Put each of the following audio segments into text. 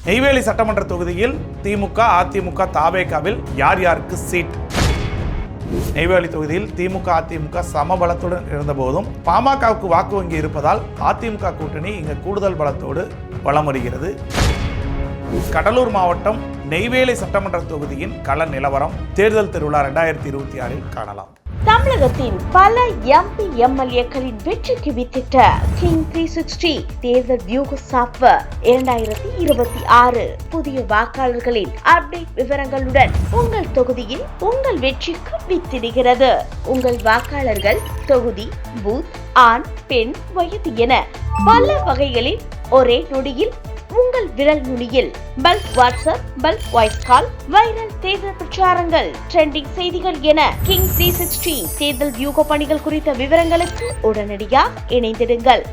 நெய்வேலி சட்டமன்ற தொகுதியில் திமுக, அதிமுக, தாவேகாவில் யார் யாருக்கு சீட்? நெய்வேலி தொகுதியில் திமுக, அதிமுக சமபலத்துடன் இருந்தபோதும் பாமகவுக்கு வாக்கு வங்கி இருப்பதால் அதிமுக கூட்டணி இங்கு கூடுதல் பலத்தோடு வலம் வருகிறது. கடலூர் மாவட்டம் நெய்வேலி சட்டமன்ற தொகுதியின் கள நிலவரம் தேர்தல் திருவிழா 2026 காணலாம். தமிழகத்தின் பல எம்பி எம்எல்ஏக்களின் வெற்றிக்கு வித்திட்ட கிங் 360 தேர்தல் வியூக சாப்ட்வேர் 2026 புதிய வாக்காளர்களின் அப்டேட் விவரங்களுடன் உங்கள் தொகுதியில் உங்கள் வெற்றிக்கு வித்திடுகிறது. உங்கள் வாக்காளர்கள் தொகுதி, பூத், ஆண், பெண், வயது என பல வகைகளில் ஒரே நொடியில் உங்கள் விரல் நுனியில் bulk WhatsApp, bulk voice call, viral தேர்தல் பிரச்சாரங்கள், ட்ரெண்டிங் செய்திகள் என கிங் 360 தேர்தல் வியூக பணிகள் குறித்த விவரங்களுக்கு உடனடியாக இணைந்திடுங்கள்.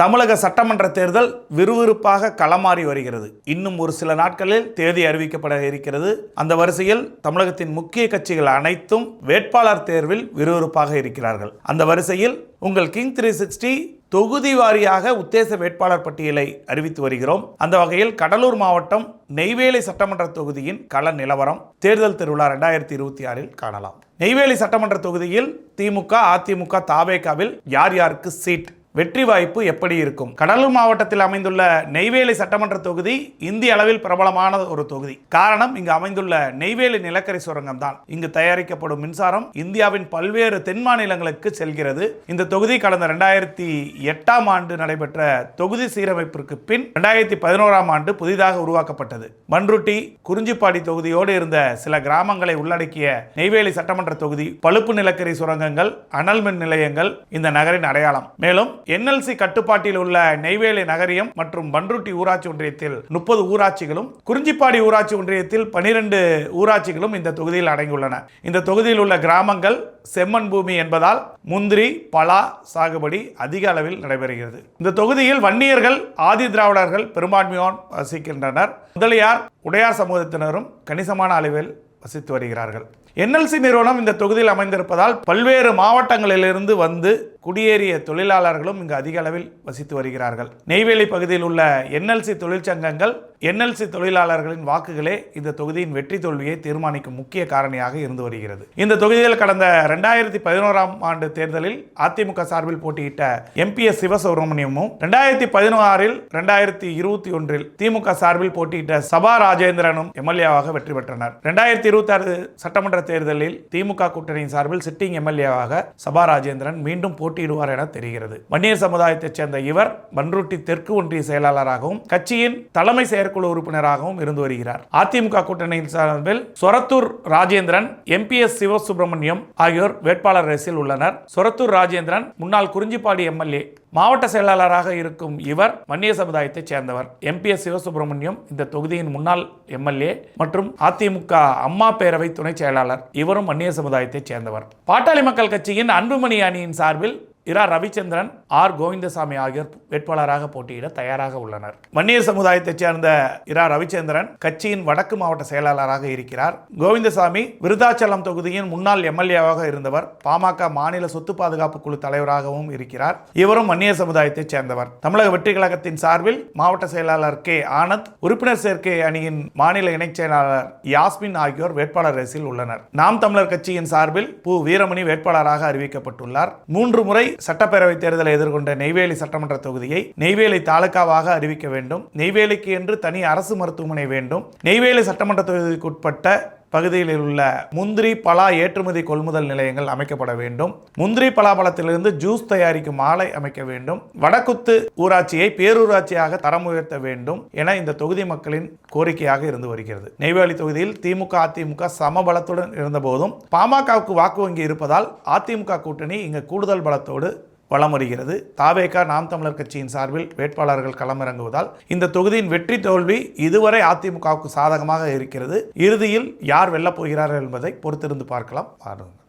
தமிழக சட்டமன்ற தேர்தல் விறுவிறுப்பாக களமாறி வருகிறது. இன்னும் ஒரு சில நாட்களில் தேதி அறிவிக்கப்பட இருக்கிறது. அந்த வரிசையில் தமிழகத்தின் முக்கிய கட்சிகள் அனைத்தும் வேட்பாளர் தேர்வில் விறுவிறுப்பாக இருக்கிறார்கள். அந்த வரிசையில் உங்கள் கிங் 360 தொகுதி வாரியாக உத்தேச வேட்பாளர் பட்டியலை அறிவித்து வருகிறோம். அந்த வகையில் கடலூர் மாவட்டம் நெய்வேலி சட்டமன்ற தொகுதியின் கள நிலவரம் தேர்தல் திருவிழா 2026 காணலாம். நெய்வேலி சட்டமன்ற தொகுதியில் திமுக, அதிமுக, தாவேகாவில் யார் யாருக்கு சீட்? வெற்றி வாய்ப்பு எப்படி இருக்கும்? கடலூர் மாவட்டத்தில் அமைந்துள்ள நெய்வேலி சட்டமன்ற தொகுதி இந்திய அளவில் பிரபலமான ஒரு தொகுதி. காரணம், இங்கு அமைந்துள்ள நெய்வேலி நிலக்கரி சுரங்கம் தான். இங்கு தயாரிக்கப்படும் மின்சாரம் இந்தியாவின் பல்வேறு தென் மாநிலங்களுக்கு செல்கிறது. இந்த தொகுதி கடந்த 2008 ஆண்டு நடைபெற்ற தொகுதி சீரமைப்பிற்கு பின் 2011 ஆண்டு புதிதாக உருவாக்கப்பட்டது. பன்ருட்டி, குறிஞ்சிப்பாடி தொகுதியோடு இருந்த சில கிராமங்களை உள்ளடக்கிய நெய்வேலி சட்டமன்ற தொகுதி பழுப்பு நிலக்கரி சுரங்கங்கள், அனல் மின் நிலையங்கள் இந்த நகரின் அடையாளம். மேலும் NLC கட்டுப்பாட்டில் உள்ள நெய்வேலி நகரியம் மற்றும் பன்ருட்டி ஊராட்சி ஒன்றியத்தில் 30 ஊராட்சிகளும், குறிஞ்சிப்பாடி ஊராட்சி ஒன்றியத்தில் 12 ஊராட்சிகளும் இந்த தொகுதியில் அடங்கியுள்ளன. இந்த தொகுதியில் உள்ள கிராமங்கள் செம்மண் பூமி என்பதால் முந்திரி, பலா சாகுபடி அதிக அளவில் நடைபெறுகிறது. இந்த தொகுதியில் வன்னியர்கள், ஆதி திராவிடர்கள் பெரும்பான்மையோர் வசிக்கின்றனர். முதலியார், உடையார் சமூகத்தினரும் கணிசமான அளவில் வசித்து வருகிறார்கள். NLC நிறுவனம் இந்த தொகுதியில் அமைந்திருப்பதால் பல்வேறு மாவட்டங்களிலிருந்து வந்து குடியேறிய தொழிலாளர்களும் இங்கு அதிக அளவில் வசித்து வருகிறார்கள். நெய்வேலி பகுதியில் உள்ள NLC தொழிற்சங்கங்கள், NLC தொழிலாளர்களின் வாக்குகளே இந்த தொகுதியின் வெற்றி தோல்வியை தீர்மானிக்கும் முக்கிய காரணியாக இருந்து வருகிறது. இந்த தொகுதியில் கடந்த 2011 ஆண்டு தேர்தலில் அதிமுக சார்பில் போட்டியிட்ட MPS சிவசுப்ரமணியமும், 2016 2021 திமுக சார்பில் போட்டியிட்ட சபா ராஜேந்திரனும் MLA-வாக வெற்றி பெற்றனர். 2026 சட்டமன்ற தேர்தலில் திமுக கூட்டணியின் சார்பில் சிட்டிங் MLA-வாக சபா ராஜேந்திரன் மீண்டும் போட்டியிடுவார் என தெரிகிறது. வன்னியர் சமுதாயத்தைச் சேர்ந்த இவர் பன்ருட்டி தெற்கு ஒன்றிய செயலாளராகவும் கட்சியின் தலைமை செயற்குழு உறுப்பினராகவும் இருந்து வருகிறார். அதிமுக கூட்டணியின் சார்பில் சொரத்தூர் ராஜேந்திரன், MPS சிவசுப்ரமணியம் ஆகியோர் வேட்பாளர் ரேஸில் உள்ளனர். சொரத்தூர் ராஜேந்திரன் முன்னாள் குறிஞ்சிப்பாடி MLA, மாவட்ட செயலாளராக இருக்கும் இவர் வன்னிய சமுதாயத்தைச் சேர்ந்தவர். MPS சிவசுப்ரமணியம் இந்த தொகுதியின் முன்னாள் MLA மற்றும் அதிமுக அம்மா பேரவை துணை செயலாளர். இவரும் வன்னிய சமுதாயத்தைச் சேர்ந்தவர். பாட்டாளி மக்கள் கட்சியின் அன்புமணி அணியின் சார்பில் இரா ரவிச்சந்திரன், ஆர் கோவிந்தசாமி ஆகியோர் வேட்பாளராக போட்டியிட தயாராக உள்ளனர். வன்னியர் சமுதாயத்தைச் சேர்ந்த இரா ரவிச்சந்திரன் கட்சியின் வடக்கு மாவட்ட செயலாளராக இருக்கிறார். கோவிந்தசாமி விருதாச்சலம் தொகுதியின் முன்னாள் MLA-வாக இருந்தவர். பாமக மாநில சொத்து பாதுகாப்பு குழு தலைவராகவும் இருக்கிறார். இவரும் வன்னியர் சமுதாயத்தைச் சேர்ந்தவர். தமிழக வெற்றி கழகத்தின் சார்பில் மாவட்ட செயலாளர் K. ஆனந்த், உறுப்பினர் சேர்க்கை அணியின் மாநில இணைச் செயலாளர் யாஸ்மின் ஆகியோர் வேட்பாளர் ரேஸில் உள்ளனர். நாம் தமிழர் கட்சியின் சார்பில் பு. வீரமணி வேட்பாளராக அறிவிக்கப்பட்டுள்ளார். 3 முறை சட்டப்பேரவை தேர்தலை எதிர்கொண்ட நெய்வேலி சட்டமன்ற தொகுதியை நெய்வேலி தாலுகாவாக அறிவிக்க வேண்டும். நெய்வேலிக்கு என்று தனி அரசு மருத்துவமனை வேண்டும். நெய்வேலி சட்டமன்ற தொகுதிக்குட்பட்ட பகுதிகளில் உள்ள முந்திரி, பலா ஏற்றுமதி கொள்முதல் நிலையங்கள் அமைக்கப்பட வேண்டும். முந்திரி பலாப்பழத்திலிருந்து ஜூஸ் தயாரிக்கும் ஆலை அமைக்க வேண்டும். வடக்குத்து ஊராட்சியை பேரூராட்சியாக தரம் உயர்த்த வேண்டும் என இந்த தொகுதி மக்களின் கோரிக்கையாக இருந்து வருகிறது. நெய்வேலி தொகுதியில் திமுக, அதிமுக சமபலத்துடன் இருந்தபோதும் பாமகவுக்கு வாக்கு வங்கி இருப்பதால் அதிமுக கூட்டணி இங்கு கூடுதல் பலத்தோடு வலம் வருகிறது. தாவேகா, நாம் தமிழர் கட்சியின் சார்பில் வேட்பாளர்கள் களமிறங்குவதால் இந்த தொகுதியின் வெற்றி தோல்வி இதுவரை அதிமுகவுக்கு சாதகமாக இருக்கிறது. இறுதியில் யார் வெல்லப் போகிறார்கள் என்பதை பொறுத்திருந்து பார்க்கலாம்.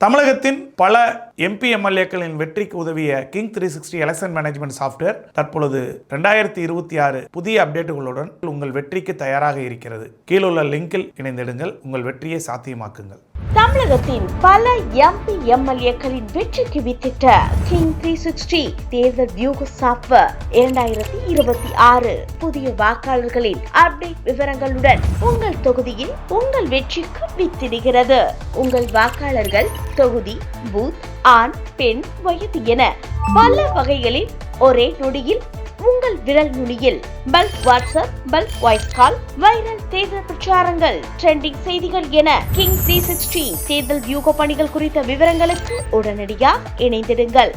தமிழகத்தின் பல MP MLA-க்களின் வெற்றிக்கு உதவிய கிங் 360 எலெக்ஷன் மேனேஜ்மெண்ட் சாஃப்ட்வேர் தற்பொழுது 2026 புதிய அப்டேட்டுகளுடன் உங்கள் வெற்றிக்கு தயாராக இருக்கிறது. கீழுள்ள லிங்கில் இணைந்திடுங்கள். உங்கள் வெற்றியை சாத்தியமாக்குங்கள். தமிழகத்தின் பல எம்பி எம்எல்ஏக்களின் வெற்றிக்கு வித்திட்ட கிங் 360 தேர்தல் வியூக சாப்ட்வேர் 2026 புதிய வாக்காளர்களின் அப்டேட் விவரங்களுடன் உங்கள் தொகுதியில் உங்கள் வெற்றிக்கு வித்திடுகிறது. உங்கள் வாக்காளர்கள் தொகுதி, பூத், ஆண், பெண், வயது என பல வகைகளில் ஒரே நொடியில் உங்கள் விரல் நுனியில் bulk WhatsApp, bulk voice call, viral தேர்தல் பிரச்சாரங்கள், ட்ரெண்டிங் செய்திகள் என கிங் 360 தேர்தல் வியூக பணிகள் குறித்த விவரங்களுக்கு உடனடியாக இணைந்திடுங்கள்.